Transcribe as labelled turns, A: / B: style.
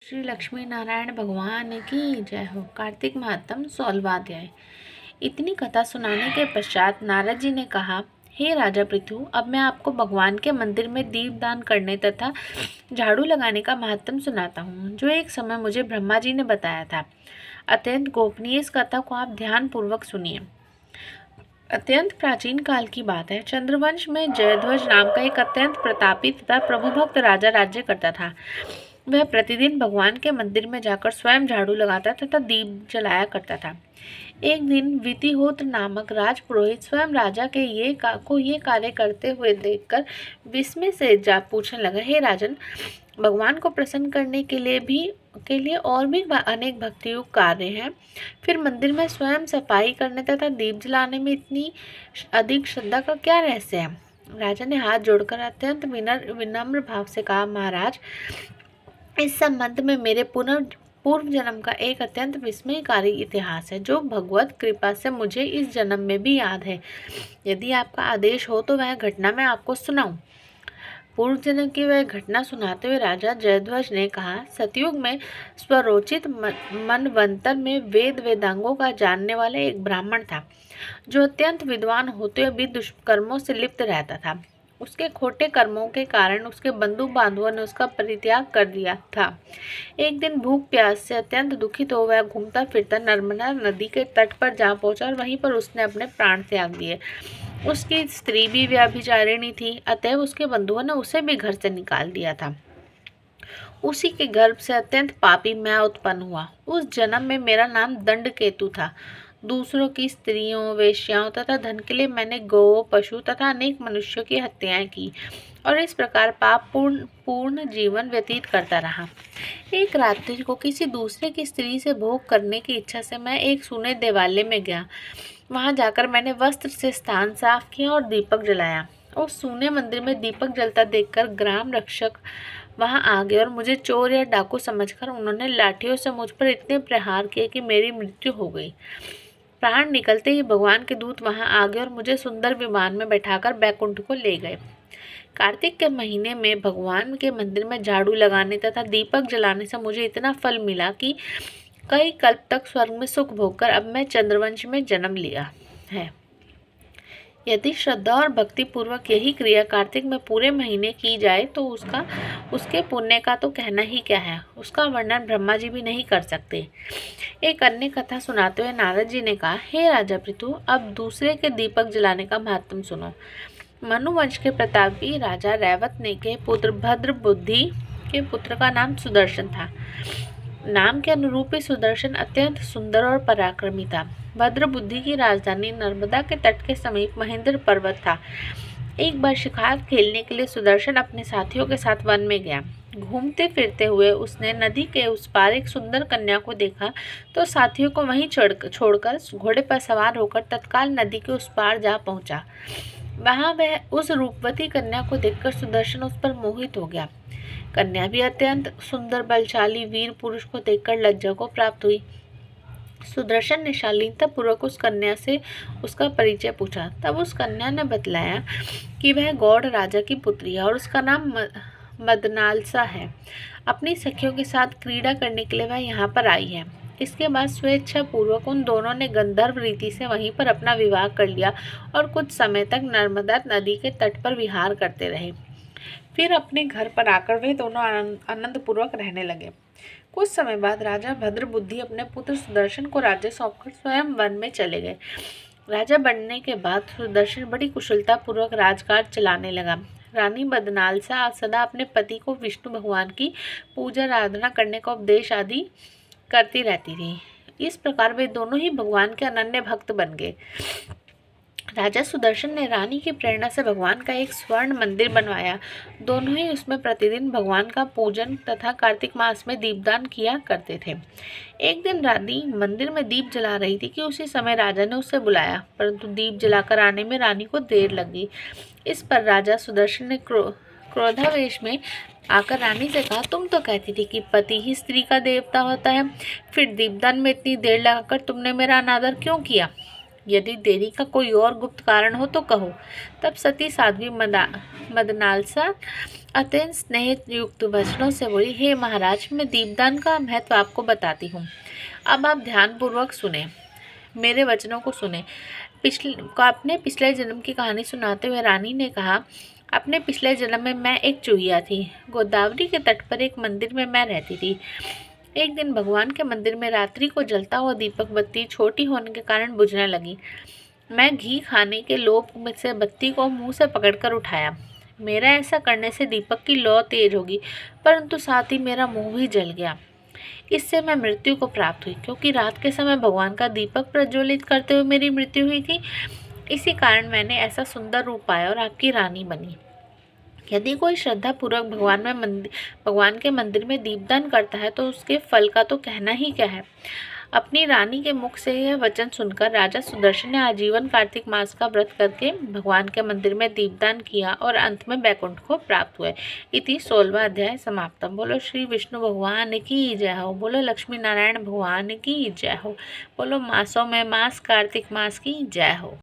A: श्री लक्ष्मी नारायण भगवान की जय हो। कार्तिक महात्म 16वां अध्याय। इतनी कथा सुनाने के पश्चात नारद जी ने कहा, हे राजा पृथु, अब मैं आपको भगवान के मंदिर में दीपदान करने तथा झाड़ू लगाने का महात्म सुनाता हूँ, जो एक समय मुझे ब्रह्मा जी ने बताया था। अत्यंत गोपनीय इस कथा को आप ध्यान पूर्वक सुनिए। अत्यंत प्राचीन काल की बात है। चंद्रवंश में जयध्वज नाम का एक अत्यंत प्रतापी तथा प्रभुभक्त राजा राज्य करता था। वह प्रतिदिन भगवान के मंदिर में जाकर स्वयं झाड़ू लगाता तथा दीप जलाया करता था। एक दिन वितिहोत्र नामक राजपुरोहित स्वयं राजा के ये कार्य करते हुए देखकर विस्मय से जा पूछने लगा, हे राजन, भगवान को प्रसन्न करने के लिए और भी अनेक भक्तियुक्त कार्य हैं, फिर मंदिर में स्वयं सफाई करने तथा दीप जलाने में इतनी अधिक श्रद्धा का क्या रहस्य है? राजा ने हाथ जोड़कर अत्यंत विनम्र भाव से कहा, महाराज, इस संबंध में मेरे पूर्व जन्म का एक अत्यंत विस्मयकारी इतिहास है, जो भगवत कृपा से मुझे इस जन्म में भी याद है। यदि आपका आदेश हो तो वह घटना मैं आपको सुनाऊं। पूर्व जन्म की वह घटना सुनाते हुए राजा जयध्वज ने कहा, सतयुग में स्वरोचित मनवंतर में वेदांगों का जानने वाला एक ब्राह्मण था, जो अत्यंत विद्वान होते हुए भी दुष्कर्मों से लिप्त रहता था। उसके खोटे कर्मों के कारण उसके बंधु बांधवों ने उसका परित्याग कर दिया था। एक दिन भूख प्यास से अत्यंत दुखित हो वह घूमता फिरता नर्मदा नदी के तट पर जा पहुंचा और वहीं पर उसने अपने प्राण त्याग दिए। उसकी स्त्री भी व्यभिचारिणी थी, अतएव उसके बंधुओं ने उसे भी घर से निकाल दिया था। उसी के गर्भ से अत्यंत पापी मैं उत्पन्न हुआ। उस जन्म में मेरा नाम दंडकेतु था। दूसरों की स्त्रियों, वेश्याओं तथा धन के लिए मैंने गौ, पशु तथा अनेक मनुष्यों की हत्याएं की और इस प्रकार पाप पूर्ण जीवन व्यतीत करता रहा। एक रात्रि को किसी दूसरे की स्त्री से भोग करने की इच्छा से मैं एक सूने देवालय में गया। वहां जाकर मैंने वस्त्र से स्थान साफ किया और दीपक जलाया। उस सूने मंदिर में दीपक जलता देखकर ग्राम रक्षक वहां आ गए और मुझे चोर या डाकू समझकर उन्होंने लाठियों से मुझ पर इतने प्रहार किए कि मेरी मृत्यु हो गई। प्राण निकलते ही भगवान के दूत वहां आ गए और मुझे सुंदर विमान में बैठाकर बैकुंठ को ले गए। कार्तिक के महीने में भगवान के मंदिर में झाड़ू लगाने तथा दीपक जलाने से मुझे इतना फल मिला कि कई कल्प तक स्वर्ग में सुख भोगकर अब मैं चंद्रवंश में जन्म लिया है। यदि श्रद्धा और भक्ति पूर्वक यही क्रिया कार्तिक में पूरे महीने की जाए तो उसके पुण्य का तो कहना ही क्या है, उसका वर्णन ब्रह्मा जी भी नहीं कर सकते। एक अन्य कथा सुनाते हुए नारद जी ने कहा, हे राजा पृथु, अब दूसरे के दीपक जलाने का महात्म सुनो। मनुवंश के प्रतापी राजा रैवतने के पुत्र भद्रबुद्धि के पुत्र का नाम सुदर्शन था। नाम के अनुरूप ही सुदर्शन अत्यंत सुंदर और पराक्रमी था। भद्रबुद्धि की राजधानी नर्मदा के तट के समीप महेंद्र पर्वत था। एक बार शिकार खेलने के लिए सुदर्शन अपने साथियों के साथ वन में गया। घूमते फिरते हुए उसने नदी के उस पार एक सुंदर कन्या को देखा तो साथियों को वहीं छोड़कर घोड़े पर सवार होकर तत्काल नदी के उस पार जा पहुंचा। वहां वह उस रूपवती कन्या को देखकर सुदर्शन उस पर मोहित हो गया। कन्या भी अत्यंत सुंदर बलशाली वीर पुरुष को देखकर लज्जा को प्राप्त हुई। सुदर्शन ने शालीनता पूर्वक उस कन्या से उसका परिचय पूछा। तब उस कन्या ने बतलाया कि वह गौड़ राजा की पुत्री है और उसका नाम मदनालसा है। अपनी सखियों के साथ क्रीड़ा करने के लिए वह यहाँ पर आई है। इसके बाद स्वेच्छा पूर्वक उन दोनों ने गंधर्व रीति से वहीं पर अपना विवाह कर लिया और कुछ समय तक नर्मदा नदी के तट पर विहार करते रहे। फिर अपने घर पर आकर वे दोनों आनंद पूर्वक रहने लगे। कुछ समय बाद राजा भद्रबुद्धि अपने पुत्र सुदर्शन को राज्य सौंपकर स्वयं वन में चले गए। राजा बनने के बाद सुदर्शन बड़ी कुशलता पूर्वक राजकाज चलाने लगा। रानी बदनालसा सदा अपने पति को विष्णु भगवान की पूजा आराधना करने का उपदेश आदि करती रहती थी। इस प्रकार वे दोनों ही भगवान के अनन्य भक्त बन गए। राजा सुदर्शन ने रानी की प्रेरणा से भगवान का एक स्वर्ण मंदिर बनवाया। दोनों ही उसमें प्रतिदिन भगवान का पूजन तथा कार्तिक मास में दीपदान किया करते थे। एक दिन रानी मंदिर में दीप जला रही थी कि उसी समय राजा ने उसे बुलाया, परंतु दीप जलाकर आने में रानी को देर लगी। इस पर राजा सुदर्शन ने क्रोधावेश में आकर रानी से कहा, तुम तो कहती थी कि पति ही स्त्री का देवता होता है, फिर दीपदान में इतनी देर लगाकर तुमने मेरा अनादर क्यों किया? यदि देरी का कोई और गुप्त कारण हो तो कहो। तब सती साध्वी मदनालसा अत्यंत स्नेह युक्त वचनों से बोली, हे महाराज, मैं दीपदान का महत्व आपको बताती हूँ। अब आप ध्यानपूर्वक सुने, मेरे वचनों को सुने। अपने पिछले जन्म की कहानी सुनाते हुए रानी ने कहा, अपने पिछले जन्म में मैं एक चूहिया थी। गोदावरी के तट पर एक मंदिर में मैं रहती थी। एक दिन भगवान के मंदिर में रात्रि को जलता हुआ दीपक बत्ती छोटी होने के कारण बुझने लगी। मैं घी खाने के लोभ से बत्ती को मुंह से पकड़कर उठाया। मेरा ऐसा करने से दीपक की लौ तेज होगी, परंतु साथ ही मेरा मुंह भी जल गया। इससे मैं मृत्यु को प्राप्त हुई, क्योंकि रात के समय भगवान का दीपक प्रज्वलित करते हुए मेरी मृत्यु हुई थी। इसी कारण मैंने ऐसा सुंदर रूप पाया और आपकी रानी बनी। यदि कोई श्रद्धा पूर्वक भगवान के मंदिर में दीपदान करता है तो उसके फल का तो कहना ही क्या है। अपनी रानी के मुख से यह वचन सुनकर राजा सुदर्शन ने आजीवन कार्तिक मास का व्रत करके भगवान के मंदिर में दीपदान किया और अंत में वैकुंठ को प्राप्त हुए। इति 16वां अध्याय समाप्तम। बोलो श्री विष्णु भगवान की जय हो। बोलो लक्ष्मी नारायण भगवान की जय हो। बोलो मासों में मास कार्तिक मास की जय हो।